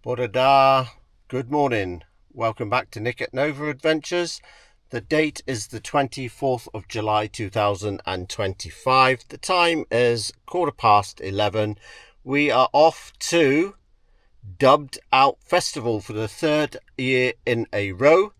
Borada, good morning. Welcome back to Nick at NovaAdventures. The date is the 24th of July 2025. The time is 11:15. We are off to Dubbed Out Festival for the third year in a row.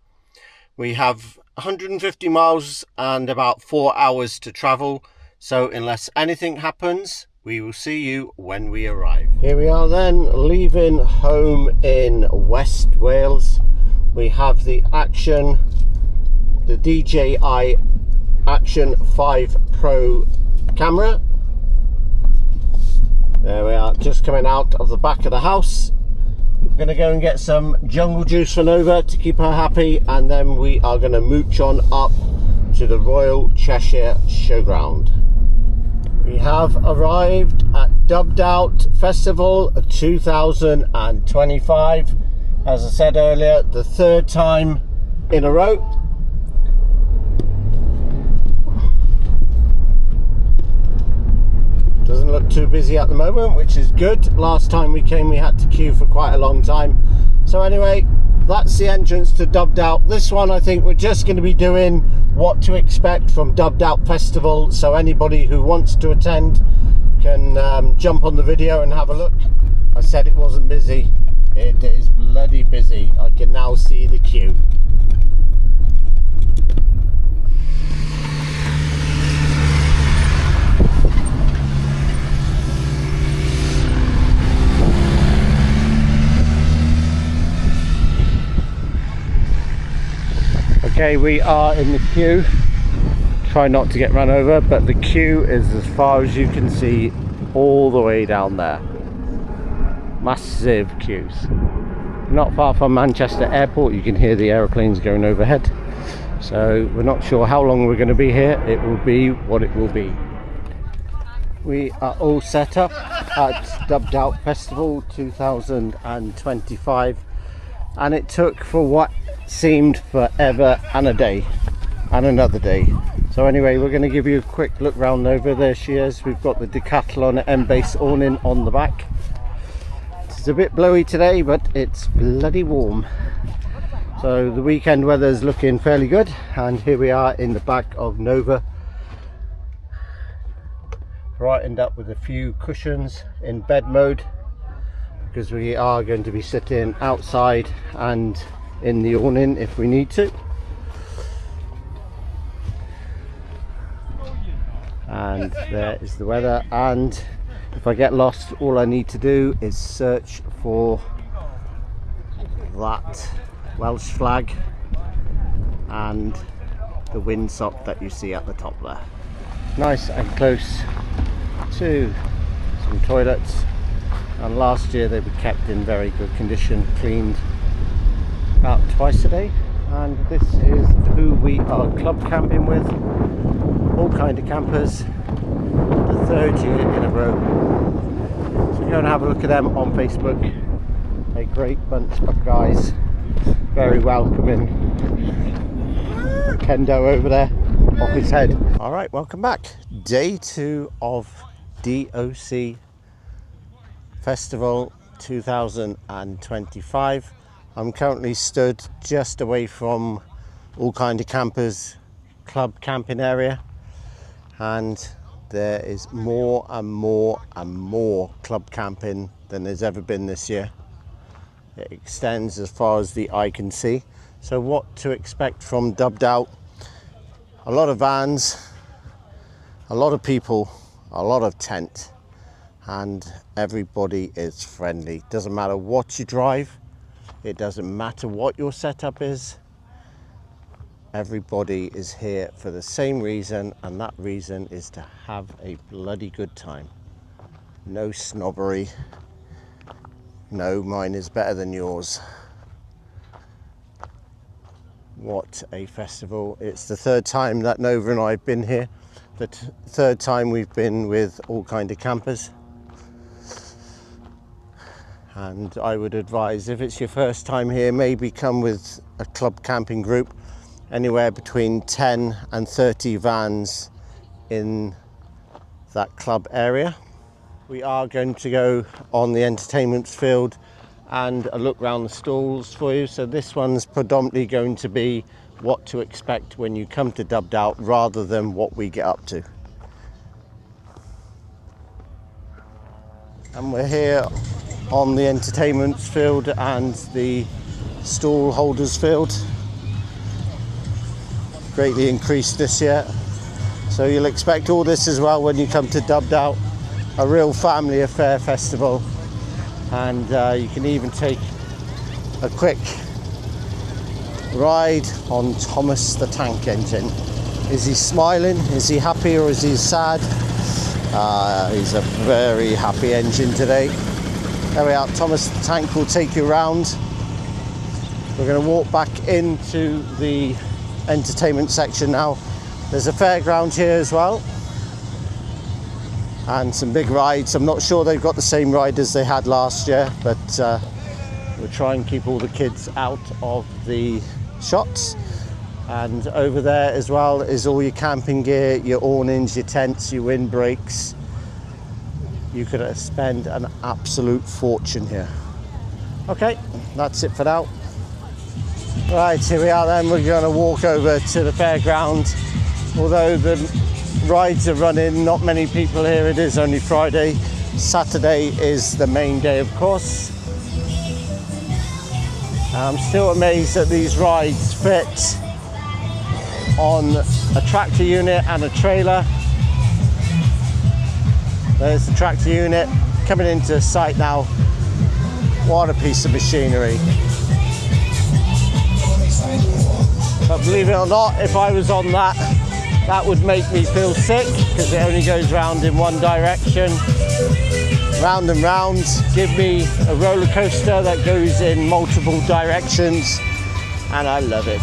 We have 150 miles and about 4 hours to travel. So unless anything happens, we will see you when we arrive. Here we are then, leaving home in West Wales. We have the DJI Action 5 Pro camera. There we are, just coming out of the back of the house. We're going to go and get some jungle juice for Nova to keep her happy, and then we are going to mooch on up to the Royal Cheshire Showground. We have arrived at Dubbed Out Festival 2025. As I said earlier, the third time in a row. Doesn't look too busy at the moment, which is good. Last time we came, we had to queue for quite a long time. So anyway, that's the entrance to Dubbed Out. This one, I think we're just going to be doing what to expect from Dubbed Out Festival. So anybody who wants to attend can jump on the video and have a look. I said it wasn't busy. It is bloody busy. I can now see the queue. Okay, we are in the queue. Try not to get run over, but the queue is as far as you can see, all the way down there. Massive queues. Not far from Manchester Airport, you can hear the aeroplanes going overhead. So we're not sure how long we're going to be here. It will be what it will be. We are all set up at Dubbed Out Festival 2025, and it took for what seemed forever and a day and another day. So anyway, we're going to give you a quick look round Nova. There she is. We've got the Decathlon M-Base awning on the back. It's a bit blowy today, but it's bloody warm. So the weekend weather's looking fairly good, and here we are in the back of Nova, brightened up with a few cushions in bed mode, because we are going to be sitting outside and in the awning if we need to. And there is the weather, and if I get lost, all I need to do is search for that Welsh flag and the windsock that you see at the top there. Nice and close to some toilets, and last year they were kept in very good condition, cleaned about twice a day. And this is who we are club camping with, all kind of campers, the third year in a row. So go and have a look at them on Facebook. A great bunch of guys, very welcoming. Kendo over there off his head. All right, welcome back. Day 2 of DOC Festival 2025. I'm currently stood just away from all kind of campers club camping area, and there is more and more and more club camping than there's ever been this year. It extends as far as the eye can see. So what to expect from Dubbed Out? A lot of vans, a lot of people, a lot of tent, and everybody is friendly. Doesn't matter what you drive, it doesn't matter what your setup is. Everybody is here for the same reason, and that reason is to have a bloody good time. No snobbery. No, mine is better than yours. What a festival. It's the third time that Nova and I have been here. The third time we've been with all kind of campers. And I would advise, if it's your first time here, maybe come with a club camping group. Anywhere between 10 and 30 vans in that club area. We are going to go on the entertainment field and a look around the stalls for you. So this one's predominantly going to be what to expect when you come to Dubbed Out rather than what we get up to. And we're here on the entertainment field and the stall holders field. Greatly increased this year. So you'll expect all this as well when you come to Dubbed Out. A real family affair festival. And you can even take a quick ride on Thomas the Tank Engine. Is he smiling? Is he happy, or is he sad? He's a very happy engine today. There we are. Thomas the Tank will take you around. We're going to walk back into the entertainment section now. There's a fairground here as well, and some big rides. I'm not sure they've got the same ride as they had last year, but we'll try and keep all the kids out of the shots. And over there as well is all your camping gear, your awnings, your tents, your windbreaks. You could spend an absolute fortune here. Okay, that's it for now. Right, here we are then. We're going to walk over to the fairground. Although the rides are running, not many people here. It is only Friday. Saturday is the main day, of course. I'm still amazed that these rides fit on a tractor unit and a trailer. There's the tractor unit coming into sight now. What a piece of machinery. But believe it or not, if I was on that, that would make me feel sick, because it only goes round in one direction. Round and round. Give me a roller coaster that goes in multiple directions, and I love it.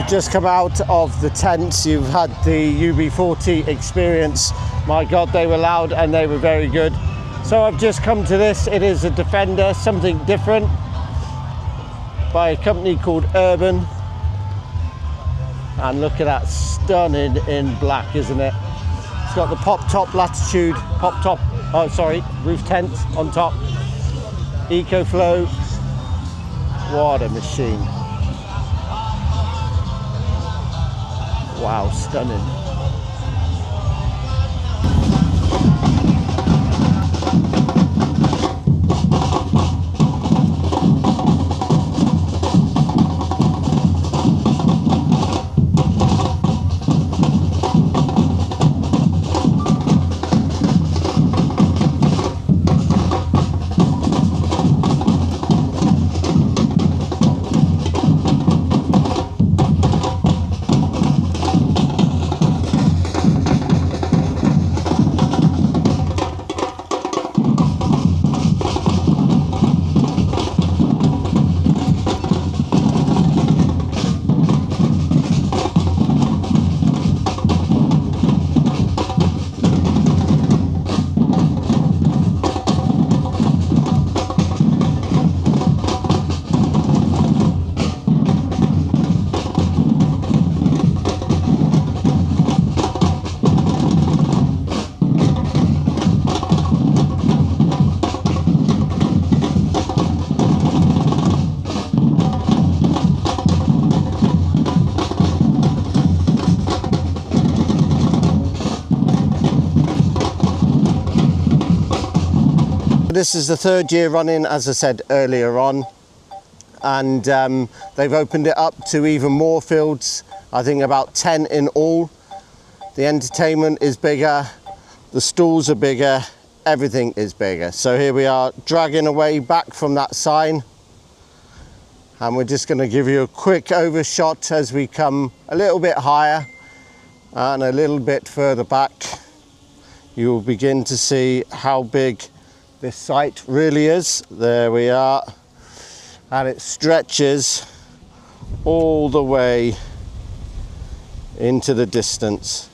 Just come out of the tents. You've had the UB40 experience. My God, they were loud and they were very good. So I've just come to this. It is a Defender, something different, by a company called Urban. And look at that, stunning in black, isn't it? It's got the pop-top latitude, roof tent on top. EcoFlow. What a machine. Wow, stunning. This is the third year running, as I said earlier on, and they've opened it up to even more fields. I think about 10 in all. The entertainment is bigger, the stalls are bigger, everything is bigger. So here we are dragging away back from that sign, and we're just going to give you a quick overshot as we come a little bit higher and a little bit further back. You will begin to see how big this site really is. There we are, and it stretches all the way into the distance.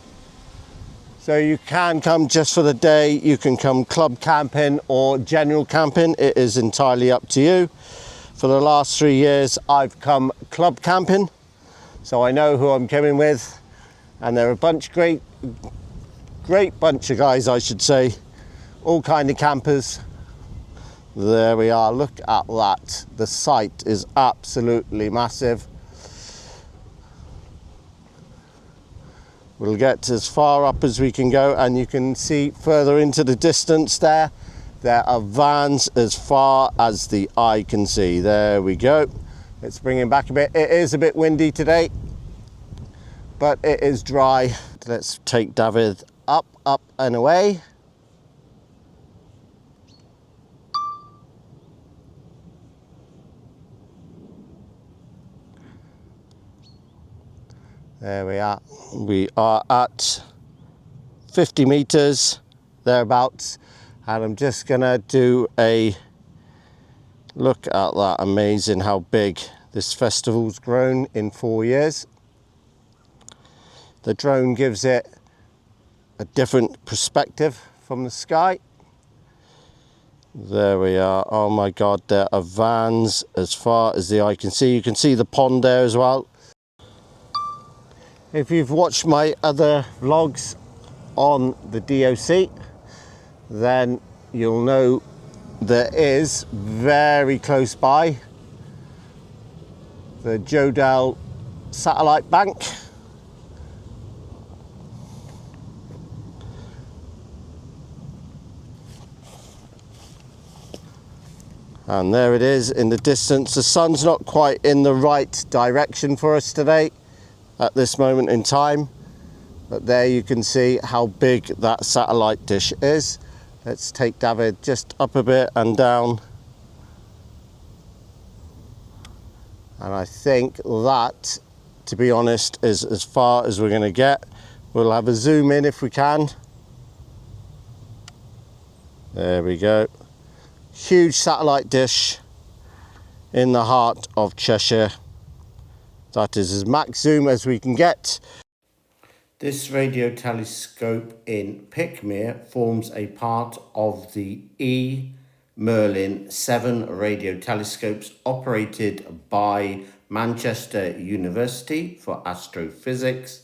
So you can come just for the day, you can come club camping or general camping, it is entirely up to you. For the last 3 years I've come club camping, so I know who I'm coming with, and they're a great bunch of guys, I should say, all kind of campers. There we are, look at that, the site is absolutely massive. We'll get as far up as we can go, and you can see further into the distance there are vans as far as the eye can see. There we go. Let's bring him back a bit. It is a bit windy today, but it is dry. Let's take David up and away. There we are. We are at 50 meters thereabouts, and I'm just gonna do a look at that. Amazing how big this festival's grown in 4 years. The drone gives it a different perspective from the sky. There we are. Oh my God, there are vans as far as the eye can see. You can see the pond there as well. If you've watched my other vlogs on the DOC, then you'll know there is very close by the Jodel satellite bank. And there it is in the distance. The sun's not quite in the right direction for us today at this moment in time, but there you can see how big that satellite dish is. Let's take David just up a bit and down, and I think that, to be honest, is as far as we're going to get. We'll have a zoom in if we can. There we go. Huge satellite dish in the heart of Cheshire. That is as max zoom as we can get. This radio telescope in Pickmere forms a part of the E. Merlin 7 radio telescopes operated by Manchester University for astrophysics,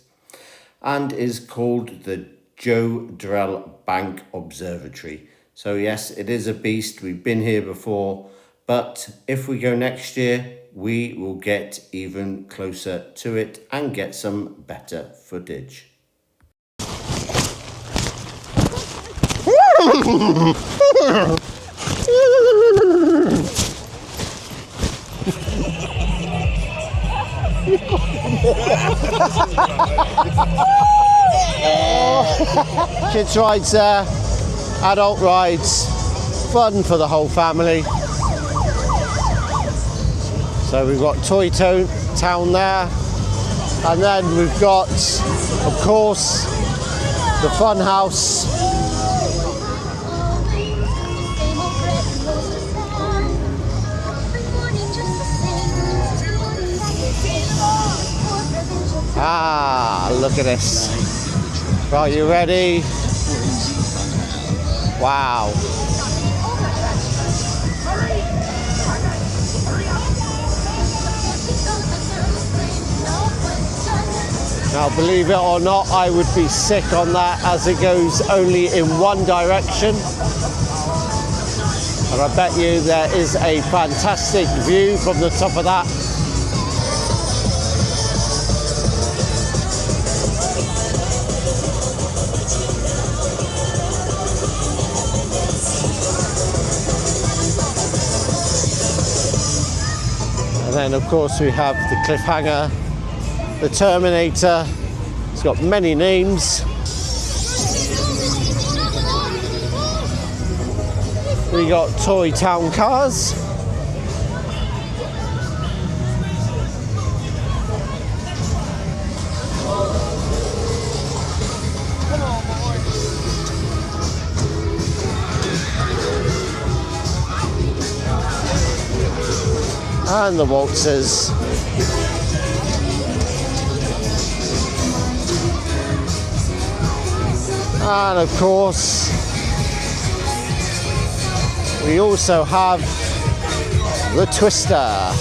and is called the Jodrell Bank Observatory. So yes, it is a beast. We've been here before, but if we go next year, we will get even closer to it and get some better footage. Kids rides there, adult rides, fun for the whole family. So we've got Toy Town there, and then we've got, of course, the fun house. Ah, look at this. Are you ready? Wow. Now, believe it or not, I would be sick on that, as it goes only in one direction. And I bet you there is a fantastic view from the top of that. then of course we have the cliffhanger, the Terminator. It's got many names. We got Toy Town cars. And the waltzers. And of course, we also have the Twister.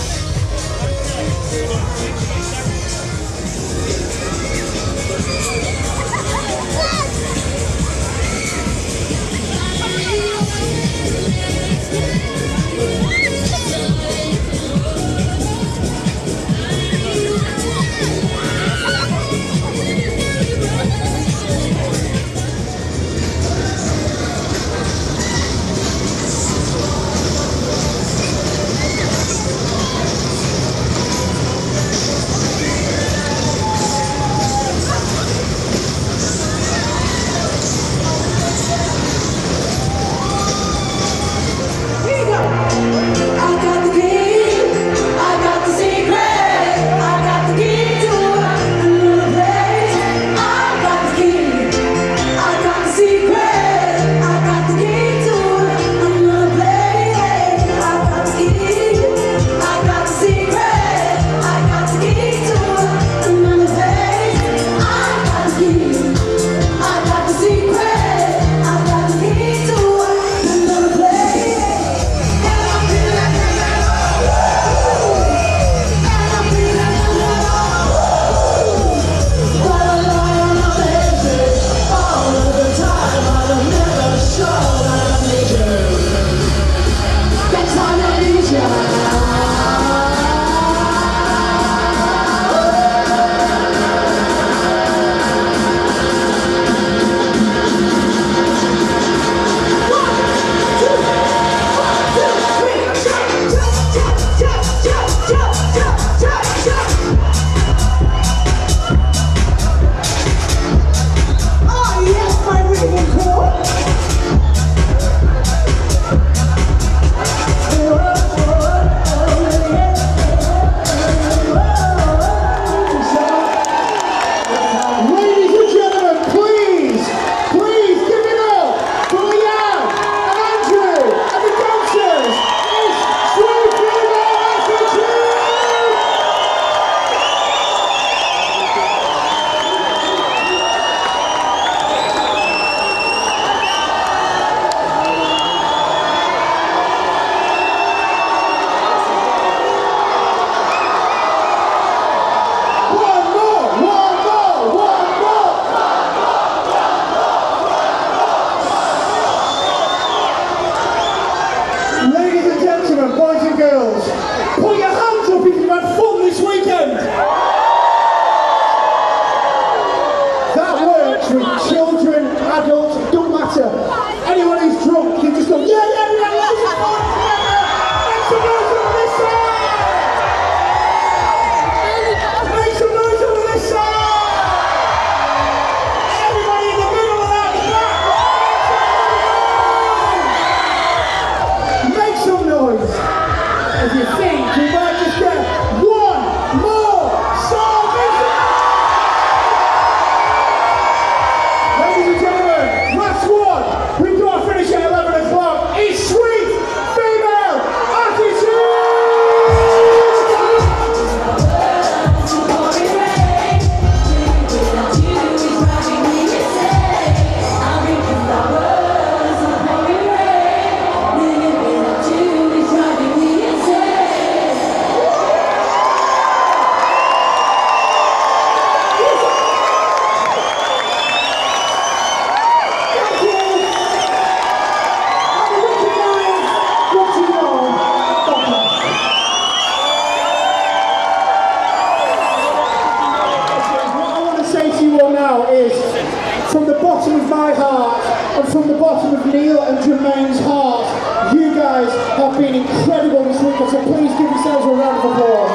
From the bottom of my heart and from the bottom of Neil and Jermaine's heart, You guys have been incredible this weekend, so please give yourselves a round of applause.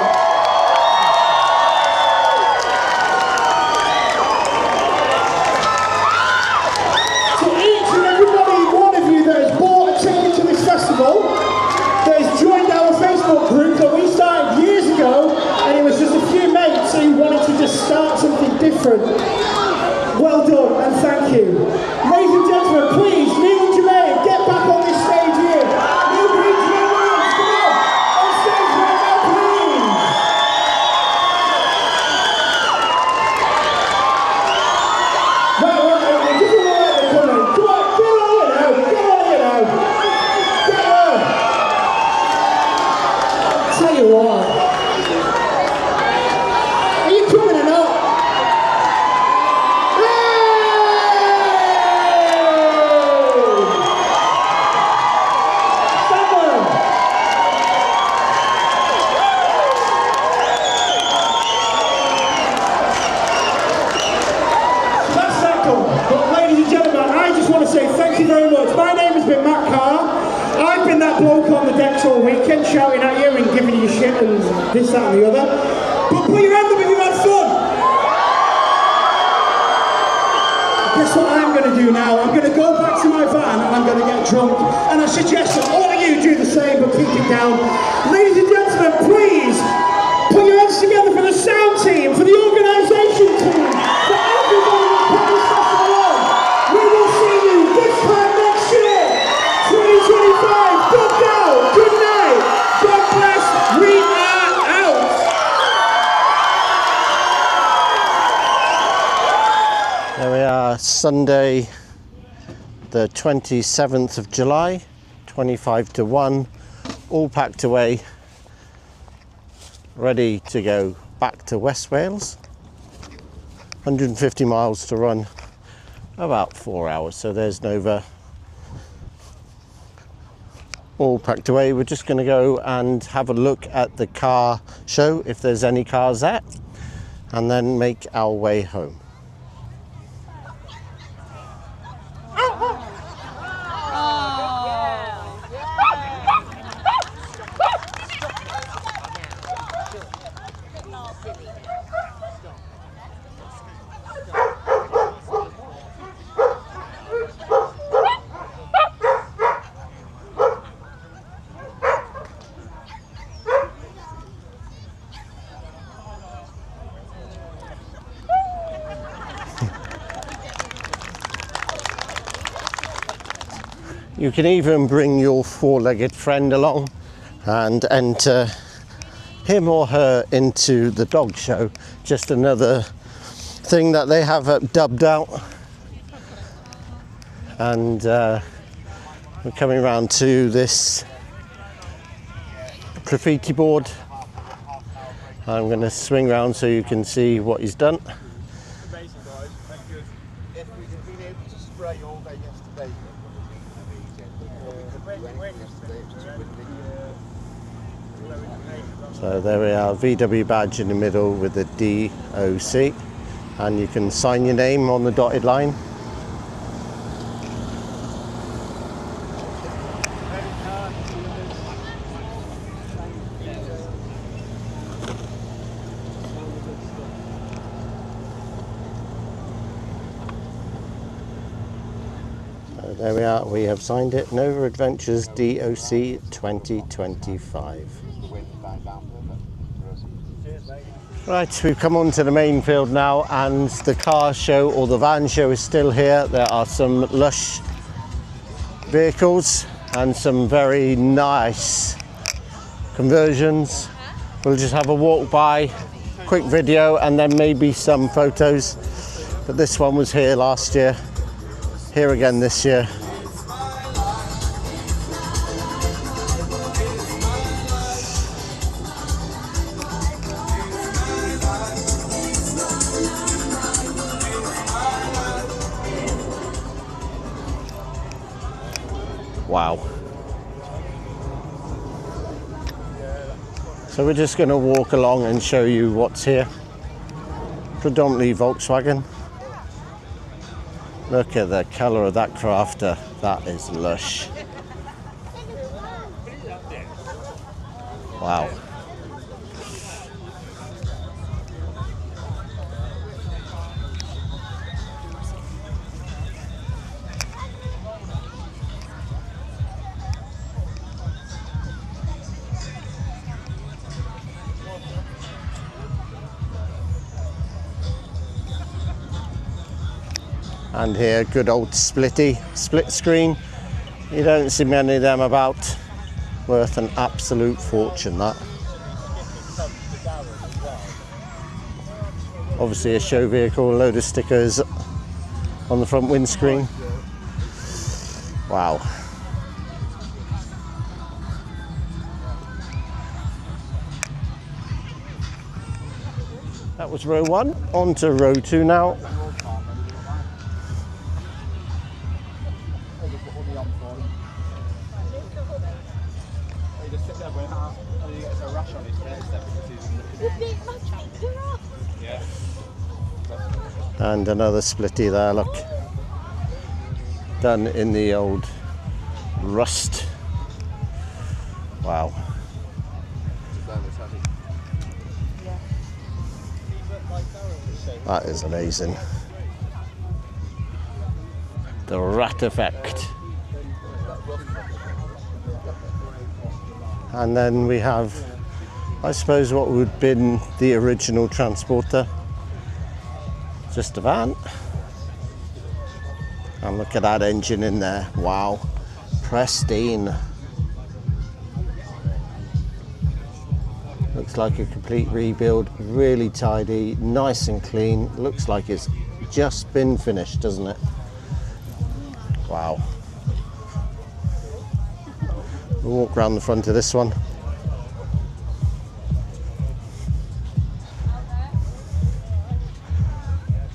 To each and every one of you that has bought a ticket to this festival, that has joined our Facebook group that we started years ago, and it was just a few mates who wanted to just start something different. Well done, and thank you. Ladies and gentlemen, please, Neil and Jermaine, get back on this stage here. Neil Green, Jermaine Williams, come on stage right now, please. Right, just a minute, come on, get on here now. Get on. Tell you what, are you coming or not? Bloke on the decks all weekend shouting at you and giving you shit and this, that and the other. But put your hand up if you had fun. Guess what I'm going to do now? I'm going to go back to my van and I'm going to get drunk. And I suggest that all of you do the same, but keep it down. Ladies and gentlemen, please put your hands together for the sound team, for the organisation team, for everybody who put this festival on. We will see you this time next year, 2025. Good night. God bless. We are out. There we are, Sunday the 27th of July, 25 to 1, all packed away, ready to go back to West Wales. 150 miles to run, about 4 hours. So there's Nova, all packed away. We're just going to go and have a look at the car show, if there's any cars there, and then make our way home. You can even bring your four-legged friend along and enter him or her into the dog show. Just another thing that they have dubbed out. And we're coming around to this graffiti board. I'm going to swing around so you can see what he's done. Amazing, guys. Thank you. If we'd have been able to spray all day yesterday, so there we are, VW badge in the middle with the DOC, and you can sign your name on the dotted line. There we are, we have signed it, NovaAdventures DOC 2025. Right, we've come onto the main field now, and the car show or the van show is still here. There are some lush vehicles and some very nice conversions. We'll just have a walk by, quick video, and then maybe some photos. But this one was here last year. Here again this year. Wow. So we're just going to walk along and show you what's here. Predominantly Volkswagen. Look at the colour of that Crafter, that is lush. Wow. And here, good old split screen. You don't see many of them about. Worth an absolute fortune, that. Obviously a show vehicle, a load of stickers on the front windscreen. Wow. That was row 1, on to row 2 now. And another splitty there, look. Done in the old rust. Wow. That is amazing. The rat effect. And then we have, I suppose, what would have been the original transporter. Just a van. And look at that engine in there. Wow. Pristine. Looks like a complete rebuild. Really tidy, nice and clean. Looks like it's just been finished, doesn't it? Wow. We'll walk around the front of this one.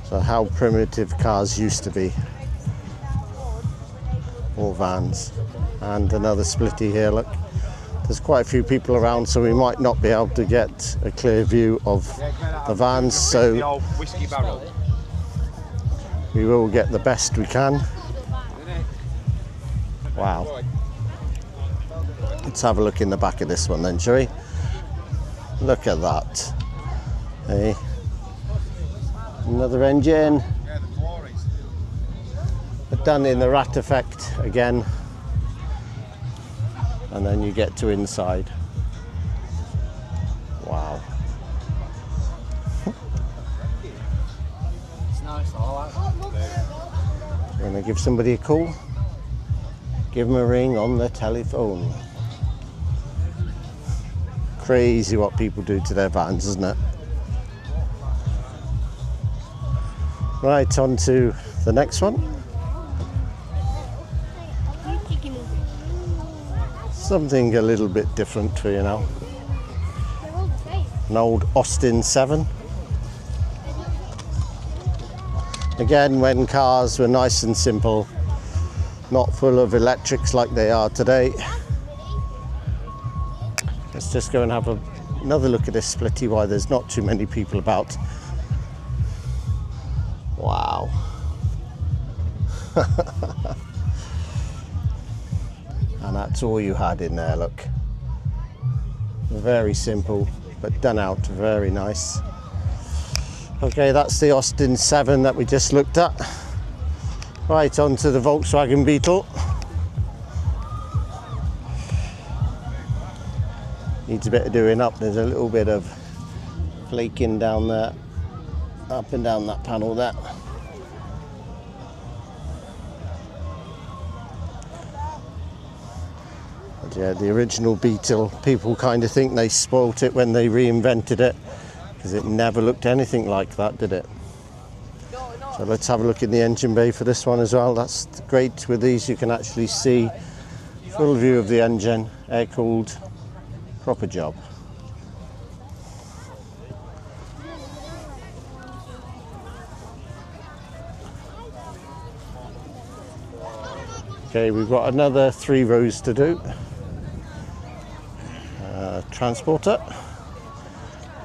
So how primitive cars used to be. Or vans. And another splitty here, look. There's quite a few people around, so we might not be able to get a clear view of the vans, so we will get the best we can. Wow. Let's have a look in the back of this one then, shall we? Look at that. Hey. Another engine. But done in the rat effect again. And then you get to inside. Wow. It's nice, I like that. You're going to give somebody a call? Give them a ring on the telephone. Crazy what people do to their vans, isn't it? Right, on to the next one. Something a little bit different for you now. An old Austin 7. Again, when cars were nice and simple, not full of electrics like they are today. Let's just go and have another look at this splitty while there's not too many people about. Wow. And that's all you had in there, look. Very simple, but done out very nice. Okay, that's the Austin 7 that we just looked at. Right, on to the Volkswagen Beetle. Needs a bit of doing up. There's a little bit of flaking down there, up and down that panel there. Yeah, the original Beetle, people kind of think they spoilt it when they reinvented it, because it never looked anything like that, did it? So let's have a look in the engine bay for this one as well. That's great. With these you can actually see full view of the engine, air cooled, proper job. Okay, we've got another 3 rows to do. Transporter.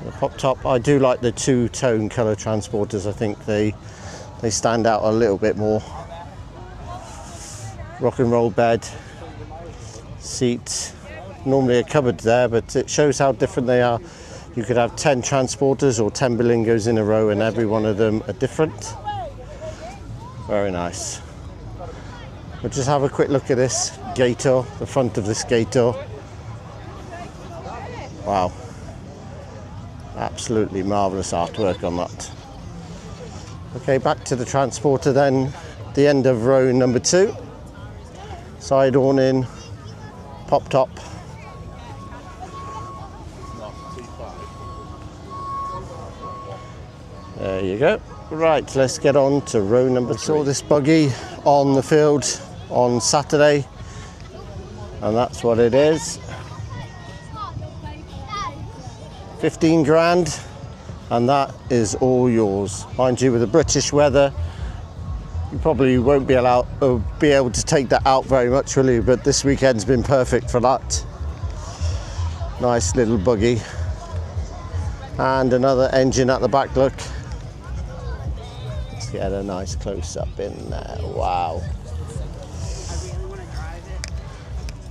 The pop top, I do like the 2-tone colour transporters. I think they stand out a little bit more. Rock and roll bed, seats, normally a cupboard there, but it shows how different they are. You could have 10 transporters or 10 bilingos in a row, and every one of them are different. Very nice. We'll just have a quick look at this gator, the front of this gator. Wow. Absolutely marvellous artwork on that. Okay, back to the transporter then. The end of row number 2. Side awning, pop top. There you go. Right, let's get on to row number 3. I saw this buggy on the field on Saturday, and that's what it is. 15 grand, and that is all yours. Mind you, with the British weather, you probably won't be able to take that out very much, will you? But this weekend's been perfect for that. Nice little buggy. And another engine at the back, look. Let's get a nice close-up in there. Wow.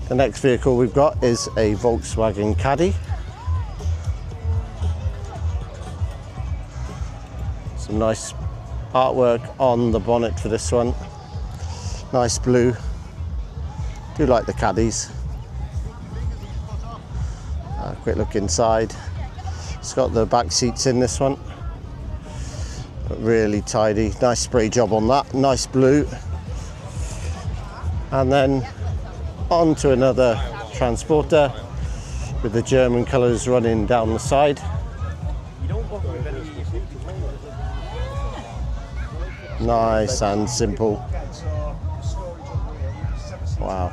The next vehicle we've got is a Volkswagen Caddy. Some nice artwork on the bonnet for this one. Nice blue. Do like the Caddies. Quick look inside. It's got the back seats in this one. But really tidy. Nice spray job on that. Nice blue. And then on to another transporter with the German colours running down the side. Nice and simple. Wow.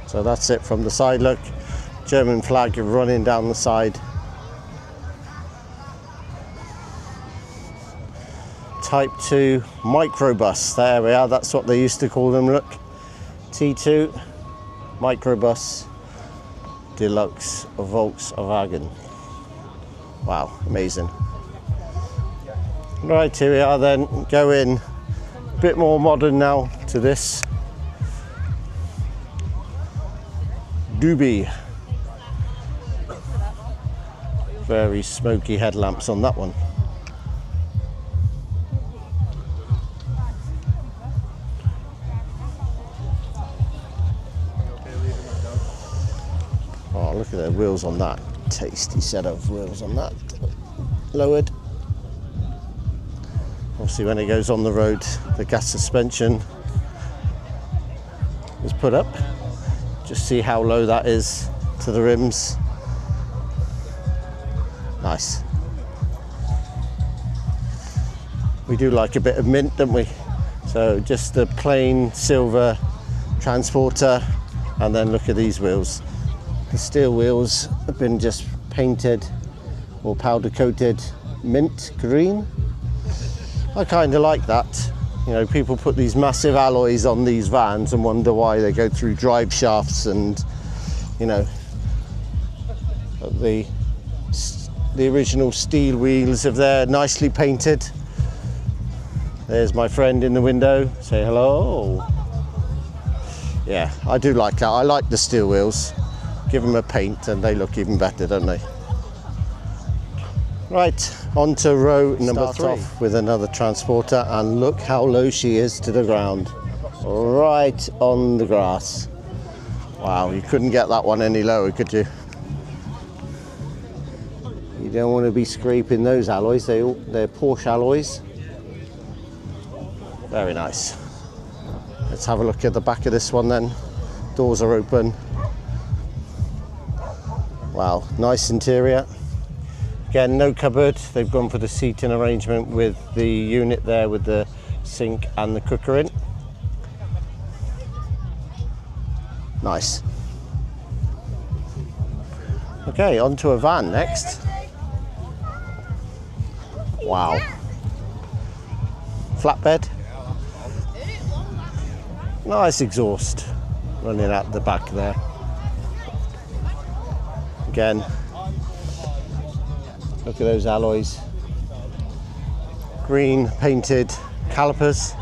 So that's it from the side, look. German flag running down the side. Type 2 microbus, there we are, that's what they used to call them, look. T2 microbus deluxe Volkswagen. Wow, amazing. Right, here we are then, go in a bit more modern now to this DUBBED. Very smoky headlamps on that one. Oh, look at the wheels on that. Tasty set of wheels on that. Lowered. Obviously when it goes on the road, the gas suspension is put up. Just see how low that is to the rims. Nice. We do like a bit of mint, don't we? So just the plain silver transporter, and then look at these wheels. The steel wheels have been just painted or powder coated mint green. I kind of like that. You know, people put these massive alloys on these vans and wonder why they go through drive shafts, and you know, the original steel wheels are there, nicely painted. There's my friend in the window, say hello. Yeah, I do like that. I like the steel wheels. Give them a paint and they look even better, don't they? Right, on to row number 3. Start off with another transporter, and look how low she is to the ground. Right on the grass. Wow, you couldn't get that one any lower, could you? You don't want to be scraping those alloys, they're Porsche alloys. Very nice. Let's have a look at the back of this one then. Doors are open. Wow, nice interior. Again, no cupboard. They've gone for the seating arrangement with the unit there with the sink and the cooker in. Nice. Okay, on to a van next. Wow. Flatbed. Nice exhaust running out the back there. Again, look at those alloys. Green painted calipers.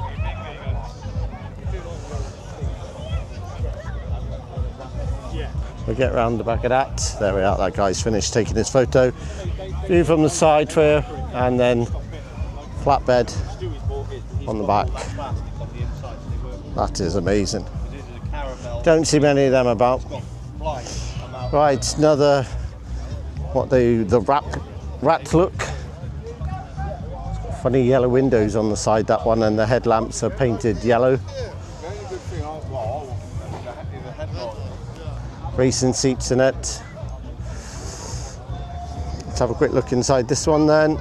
We get round the back of that. There we are, that guy's finished taking his photo. View from the side for you, and then flatbed on the back. That is amazing. Don't see many of them about. Right, another, the rat look. Funny yellow windows on the side, that one, and the headlamps are painted yellow. Racing seats in it. Let's have a quick look inside this one then.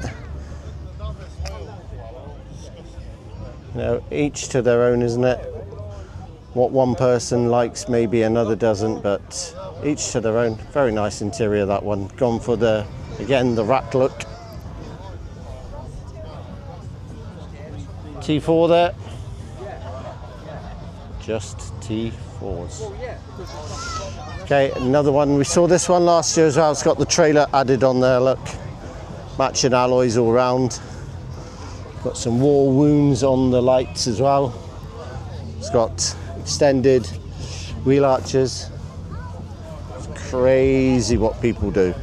You know, each to their own, isn't it? What one person likes, maybe another doesn't, but each to their own. Very nice interior, that one. Gone for the, again, the rat look. T4 there. Just T4s. Okay, another one. We saw this one last year as well. It's got the trailer added on there, look. Matching alloys all round. Got some war wounds on the lights as well. It's got extended wheel arches. It's crazy what people do.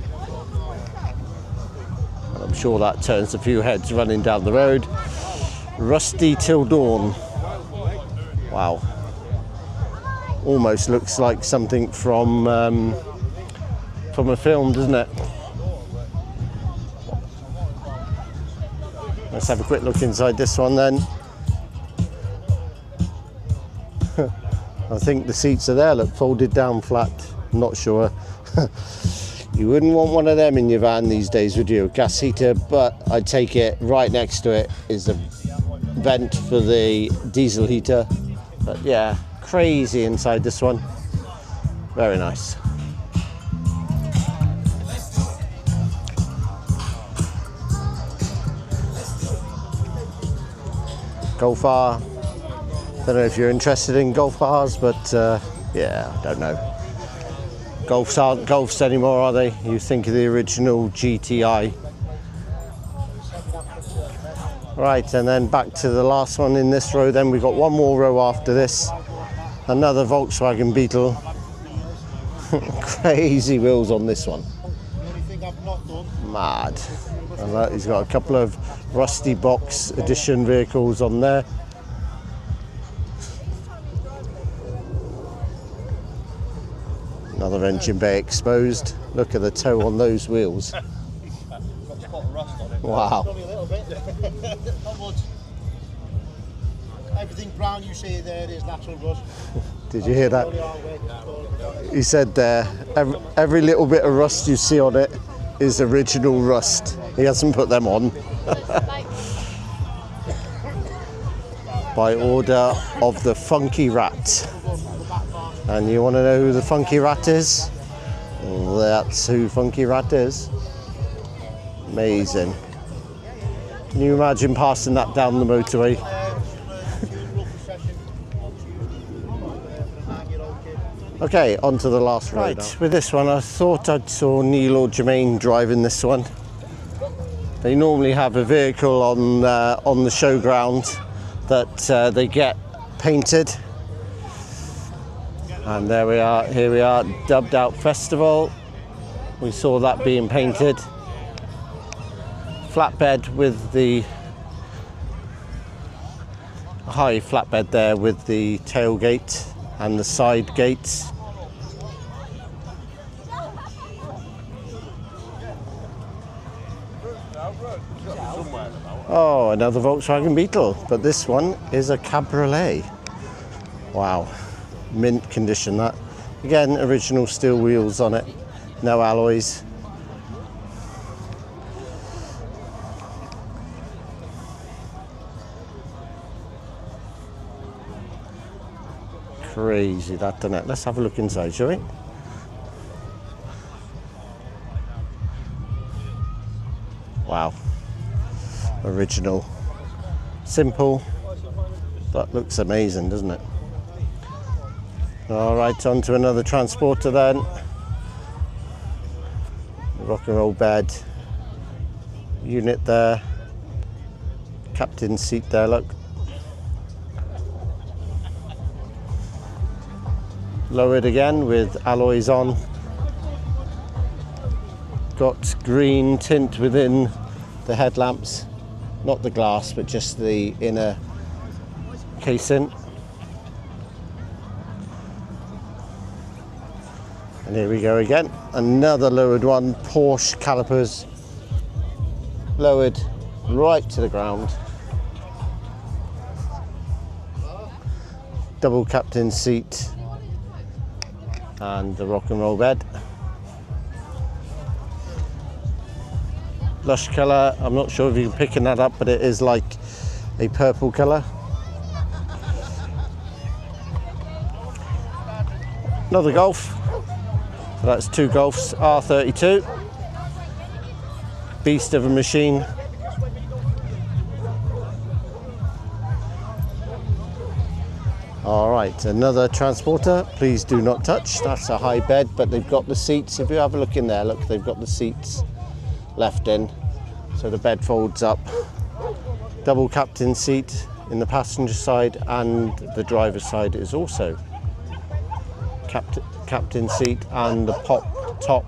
And I'm sure that turns a few heads running down the road. Rusty till dawn. Wow. Almost looks like something from a film, doesn't it? Let's have a quick look inside this one then. I think the seats are there, look, folded down flat. I'm not sure. You wouldn't want one of them in your van these days, would you? Gas heater, but I'd take it. Right next to it is the vent for the diesel heater. But yeah, crazy inside this one. Very nice. Golf R. Don't know if you're interested in Golf R's, but yeah, I don't know. Golfs aren't Golfs anymore, are they? You think of the original GTI. Right, and then back to the last one in this row then. We've got one more row after this. Another Volkswagen Beetle. Crazy wheels on this one. Mad. And that, he's got a couple of Rusty Box edition vehicles on there. Another engine bay exposed. Look at the toe on those wheels. Wow. Everything brown you see there is natural rust. Did you hear that? He said there, every little bit of rust you see on it is original rust. He hasn't put them on. By order of the Funky Rat. And you want to know who the Funky Rat is? Well, that's who Funky Rat is. Amazing. Can you imagine passing that down the motorway? Okay, on to the last row. Right, with this one, I thought I saw Neil or Jermaine driving this one. They normally have a vehicle on the showground that they get painted. And there we are, here we are, Dubbed Out Festival. We saw that being painted. Flatbed with the high flatbed there with the tailgate and the side gates. Oh, another Volkswagen Beetle, but this one is a cabriolet. Wow, mint condition that. Again, original steel wheels on it, no alloys. Crazy that, doesn't it? Let's have a look inside, shall we? Wow. Original. Simple, but looks amazing, doesn't it? All right, on to another transporter then. The rock and roll bed. Unit there. Captain's seat there, look. lowered again with alloys on. Got green tint within the headlamps, not the glass but just the inner casing. And here we go again, another lowered one. Porsche calipers lowered right to the ground. Double captain seat and the rock and roll bed. Lush colour, I'm not sure if you're picking that up, but it is like a purple colour. Another Golf, so that's two Golfs, R32. Beast of a machine. Alright, another Transporter, please do not touch. That's a high bed, but they've got the seats. If you have a look in there, look, they've got the seats left in, so the bed folds up. Double captain seat in the passenger side, and the driver's side is also captain seat and the pop top.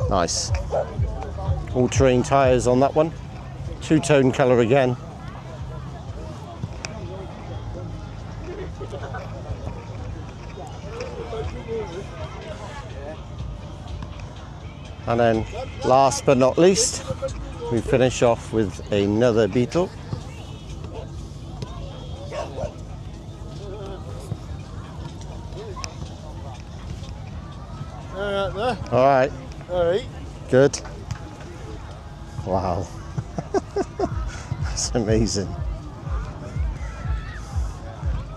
Nice. All-terrain tyres on that one. Two-tone colour again. And then last but not least, we finish off with another Beetle. All right. Good. Wow. That's amazing.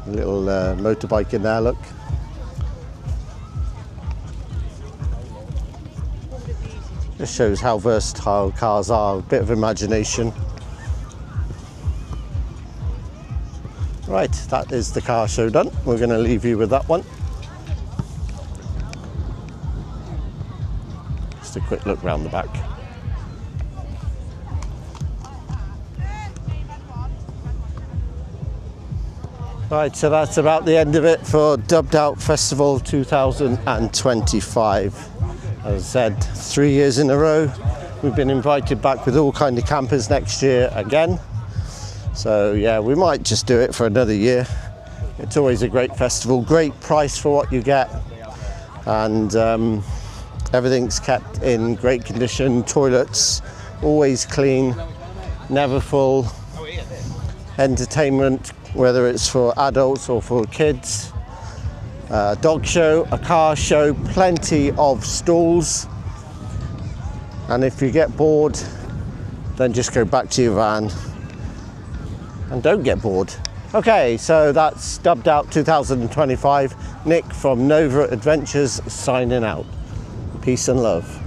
A little motorbike in there, look. This shows how versatile cars are, a bit of imagination. Right, that is the car show done. We're going to leave you with that one. Just a quick look round the back. Right, so that's about the end of it for Dubbed Out Festival 2025. As I said, 3 years in a row. We've been invited back with all kind of campers next year again. So yeah, we might just do it for another year. It's always a great festival, great price for what you get. And everything's kept in great condition. Toilets always clean, never full. Entertainment, whether it's for adults or for kids. Dog show, a car show, plenty of stalls. And if you get bored, then just go back to your van and don't get bored. Okay, so that's Dubbed Out 2025. Nick from NovaAdventures signing out. Peace and love.